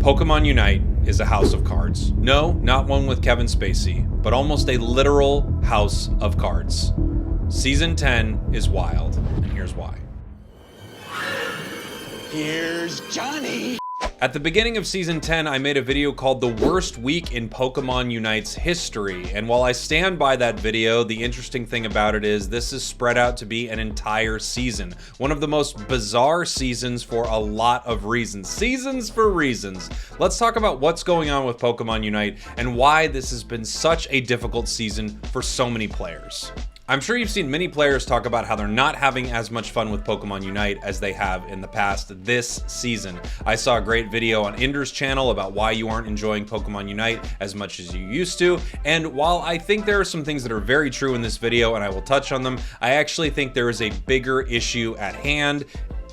Pokémon Unite is a house of cards. No, not one with Kevin Spacey, but almost a literal house of cards. Season 10 is wild, and here's why. Here's Johnny! At the beginning of Season 10, I made a video called The Worst Week in Pokémon Unite's History, and while I stand by that video, the interesting thing about it is this is spread out to be an entire season. One of the most bizarre seasons for a lot of reasons. Seasons for reasons. Let's talk about what's going on with Pokémon Unite and why this has been such a difficult season for so many players. I'm sure you've seen many players talk about how they're not having as much fun with Pokémon Unite as they have in the past this season. I saw a great video on Inder's channel about why you aren't enjoying Pokémon Unite as much as you used to, and while I think there are some things that are very true in this video and I will touch on them, I actually think there is a bigger issue at hand,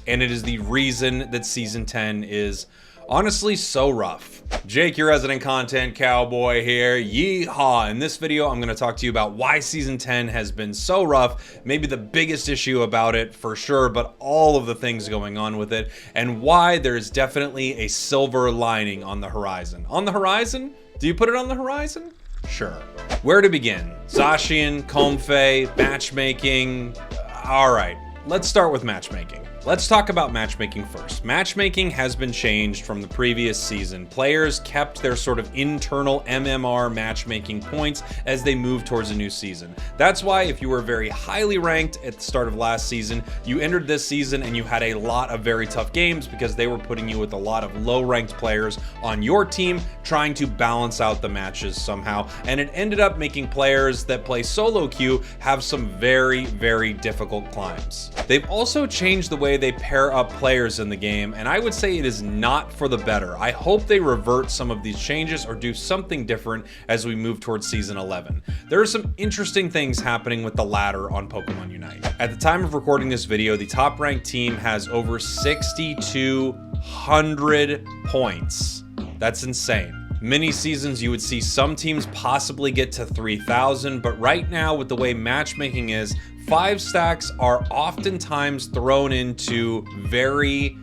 and it is the reason that Season 10 is honestly so rough. Jake, your resident content cowboy here, yeehaw. In this video, I'm gonna talk to you about why Season 10 has been so rough, maybe the biggest issue about it for sure, but all of the things going on with it, and why there's definitely a silver lining on the horizon. On the horizon? Do you put it on the horizon? Sure. Where to begin? Zacian, Comfey, matchmaking. All right, let's start with matchmaking. Let's talk about matchmaking first. Matchmaking has been changed from the previous season. Players kept their sort of internal MMR matchmaking points as they moved towards a new season. That's why if you were very highly ranked at the start of last season, you entered this season and you had a lot of very tough games because they were putting you with a lot of low-ranked players on your team trying to balance out the matches somehow. And it ended up making players that play solo queue have some very, very difficult climbs. They've also changed the way they pair up players in the game, and I would say it is not for the better. I hope they revert some of these changes or do something different as we move towards Season 11. There are some interesting things happening with the ladder on Pokémon Unite. At the time of recording this video, the top ranked team has over 6,200 points. That's insane. Many seasons you would see some teams possibly get to 3,000, but right now with the way matchmaking is, 5 stacks are oftentimes thrown into very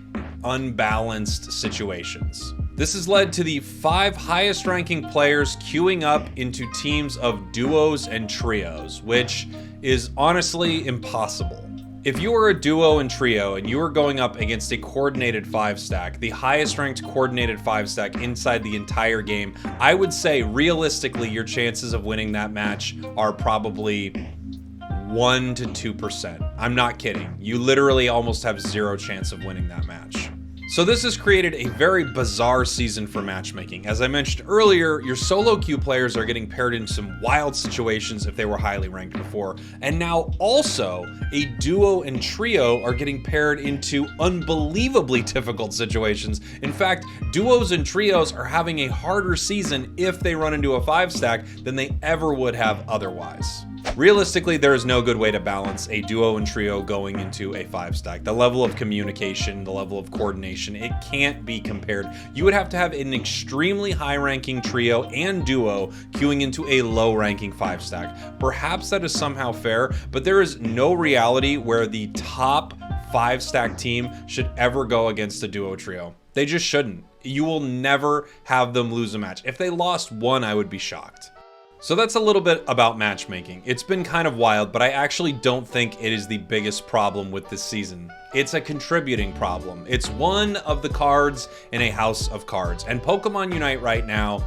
unbalanced situations. This has led to the 5 highest ranking players queuing up into teams of duos and trios, which is honestly impossible. If you are a duo and trio and you are going up against a coordinated 5 stack, the highest ranked coordinated 5 stack inside the entire game, I would say realistically your chances of winning that match are probably 1 to 2%. I'm not kidding. You literally almost have 0 chance of winning that match. So this has created a very bizarre season for matchmaking. As I mentioned earlier, your solo queue players are getting paired in some wild situations if they were highly ranked before. And now also a duo and trio are getting paired into unbelievably difficult situations. In fact, duos and trios are having a harder season if they run into a 5 stack than they ever would have otherwise. Realistically, there is no good way to balance a duo and trio going into a 5 stack. The level of communication, the level of coordination, it can't be compared. You would have to have an extremely high-ranking trio and duo queuing into a low-ranking 5 stack. Perhaps that is somehow fair, but there is no reality where the top 5 stack team should ever go against a duo trio. They just shouldn't. You will never have them lose a match. If they lost one, I would be shocked. So that's a little bit about matchmaking. It's been kind of wild, but I actually don't think it is the biggest problem with this season. It's a contributing problem. It's one of the cards in a house of cards. And Pokémon Unite right now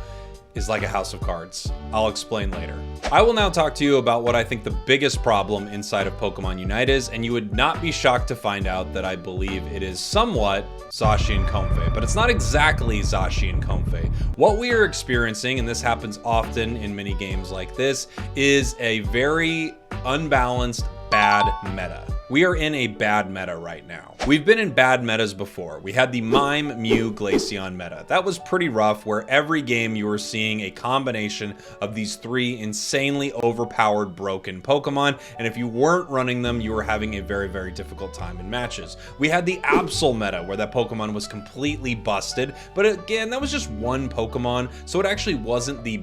is like a house of cards. I'll explain later. I will now talk to you about what I think the biggest problem inside of Pokémon Unite is, and you would not be shocked to find out that I believe it is somewhat Zacian Comfey, but it's not exactly Zacian Comfey. What we are experiencing, and this happens often in many games like this, is a very unbalanced bad meta. We are in a bad meta right now. We've been in bad metas before. We had the Mime, Mew, Glaceon meta. That was pretty rough, where every game you were seeing a combination of these 3 insanely overpowered broken Pokemon, and if you weren't running them, you were having a very, very difficult time in matches. We had the Absol meta, where that Pokemon was completely busted, but again, that was just one Pokemon, so it actually wasn't the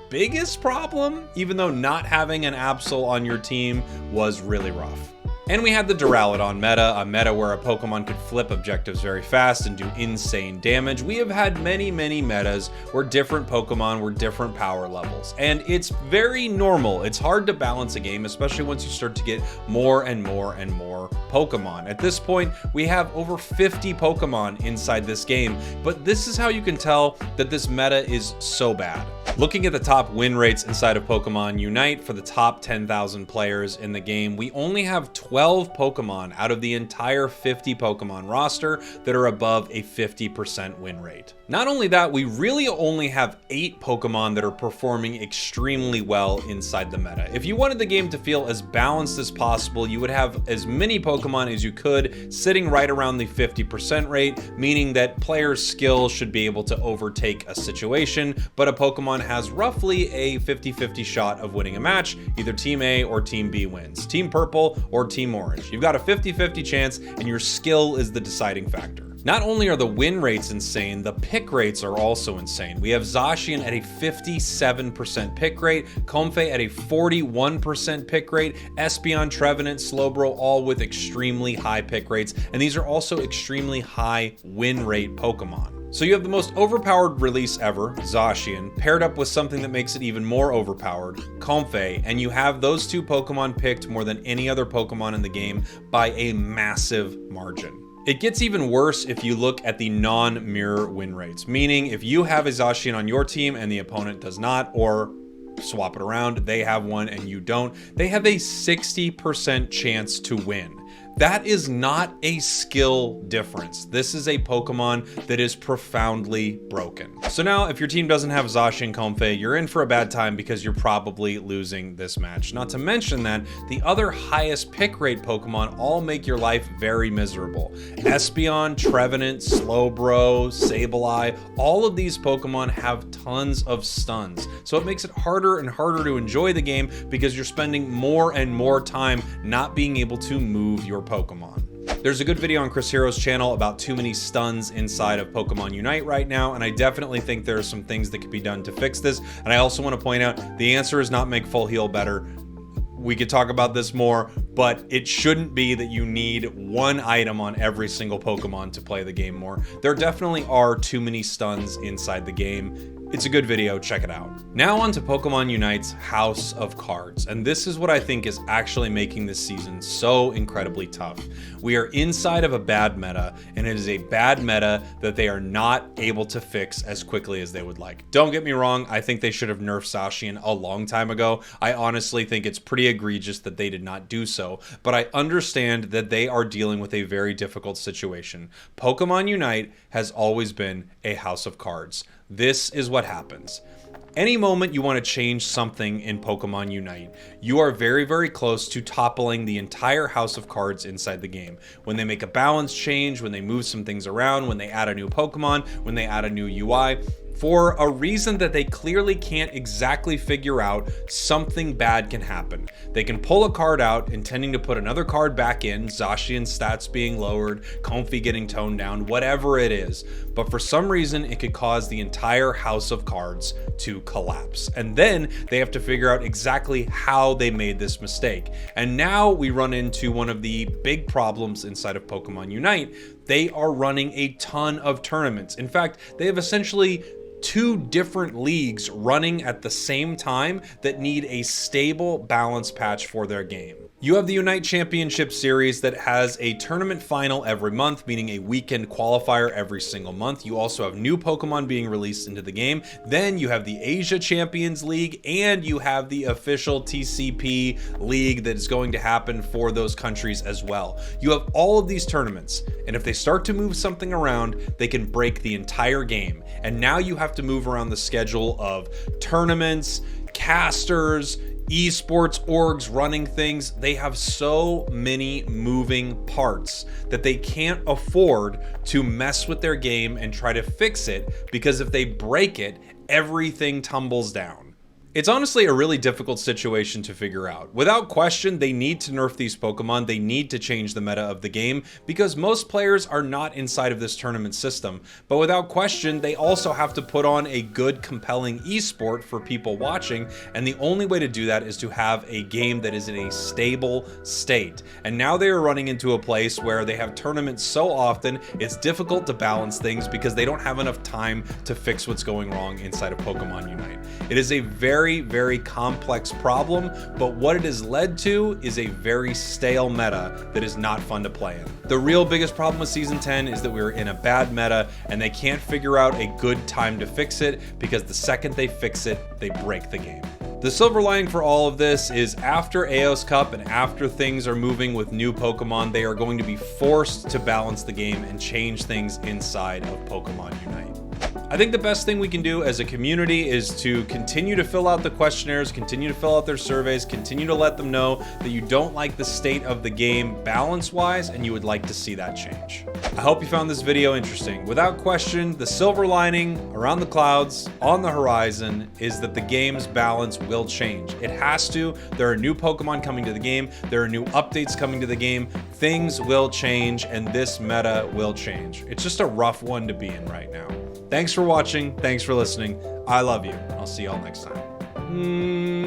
biggest problem, even though not having an Absol on your team was really rough. And we had the Duraludon meta, a meta where a Pokemon could flip objectives very fast and do insane damage. We have had many metas where different Pokemon were different power levels, and it's very normal. It's hard to balance a game, especially once you start to get more and more Pokemon. At this point, we have over 50 Pokemon inside this game, but this is how you can tell that this meta is so bad. Looking at the top win rates inside of Pokemon Unite for the top 10,000 players in the game, we only have 12 Pokemon out of the entire 50 Pokemon roster that are above a 50% win rate. Not only that, we really only have 8 Pokemon that are performing extremely well inside the meta. If you wanted the game to feel as balanced as possible, you would have as many Pokemon as you could sitting right around the 50% rate, meaning that players' skill should be able to overtake a situation, but a Pokemon has roughly a 50-50 shot of winning a match. Either Team A or Team B wins, Team Purple or Team Orange. You've got a 50-50 chance, and your skill is the deciding factor. Not only are the win rates insane, the pick rates are also insane. We have Zacian at a 57% pick rate, Comfey at a 41% pick rate, Espeon, Trevenant, Slowbro all with extremely high pick rates, and these are also extremely high win rate Pokemon. So you have the most overpowered release ever, Zacian, paired up with something that makes it even more overpowered, Comfey, and you have those two Pokemon picked more than any other Pokemon in the game by a massive margin. It gets even worse if you look at the non-mirror win rates, meaning if you have a Zacian on your team and the opponent does not, or swap it around, they have one and you don't, they have a 60% chance to win. That is not a skill difference. This is a Pokemon that is profoundly broken. So now, if your team doesn't have Zacian Comfey, you're in for a bad time because you're probably losing this match. Not to mention that the other highest pick rate Pokemon all make your life very miserable. Espeon, Trevenant, Slowbro, Sableye, all of these Pokemon have tons of stuns. So it makes it harder and harder to enjoy the game because you're spending more and more time not being able to move your Pokemon. There's a good video on Chris Hero's channel about too many stuns inside of Pokemon Unite right now, and I definitely think there are some things that could be done to fix this. And I also want to point out, the answer is not make full heal better. We could talk about this more, but it shouldn't be that you need one item on every single Pokemon to play the game more. There definitely are too many stuns inside the game. It's a good video, check it out. Now on to Pokemon Unite's House of Cards, and this is what I think is actually making this season so incredibly tough. We are inside of a bad meta, and it is a bad meta that they are not able to fix as quickly as they would like. Don't get me wrong, I think they should have nerfed Zacian a long time ago. I honestly think it's pretty egregious that they did not do so, but I understand that they are dealing with a very difficult situation. Pokemon Unite has always been a house of cards. This is what happens. Any moment you want to change something in Pokemon Unite, you are very close to toppling the entire house of cards inside the game. When they make a balance change, when they move some things around, when they add a new Pokemon, when they add a new UI, for a reason that they clearly can't exactly figure out, something bad can happen. They can pull a card out intending to put another card back in, Zacian's stats being lowered, Comfey getting toned down, whatever it is. But for some reason, it could cause the entire house of cards to collapse. And then they have to figure out exactly how they made this mistake. And now we run into one of the big problems inside of Pokemon Unite. They are running a ton of tournaments. In fact, they have essentially 2 different leagues running at the same time that need a stable balance patch for their game. You have the Unite Championship Series that has a tournament final every month, meaning a weekend qualifier every single month. You also have new Pokemon being released into the game. Then you have the Asia Champions League, and you have the official TCP League that is going to happen for those countries as well. You have all of these tournaments, and if they start to move something around, they can break the entire game. And now you have to move around the schedule of tournaments, casters, esports orgs running things. They have so many moving parts that they can't afford to mess with their game and try to fix it, because if they break it, everything tumbles down. It's honestly a really difficult situation to figure out. Without question, they need to nerf these Pokemon, they need to change the meta of the game, because most players are not inside of this tournament system. But without question, they also have to put on a good, compelling esport for people watching, and the only way to do that is to have a game that is in a stable state. And now they are running into a place where they have tournaments so often, it's difficult to balance things because they don't have enough time to fix what's going wrong inside of Pokemon Unite. It is a very complex problem, but what it has led to is a very stale meta that is not fun to play in. The real biggest problem with Season 10 is that we're in a bad meta and they can't figure out a good time to fix it, because the second they fix it, they break the game. The silver lining for all of this is after Eos Cup and after things are moving with new Pokemon, they are going to be forced to balance the game and change things inside of Pokemon Unite. I think the best thing we can do as a community is to continue to fill out the questionnaires, continue to fill out their surveys, continue to let them know that you don't like the state of the game balance-wise and you would like to see that change. I hope you found this video interesting. Without question, the silver lining around the clouds on the horizon is that the game's balance will change. It has to. There are new Pokemon coming to the game. There are new updates coming to the game. Things will change and this meta will change. It's just a rough one to be in right now. Thanks for watching. Thanks for listening. I love you. I'll see y'all next time.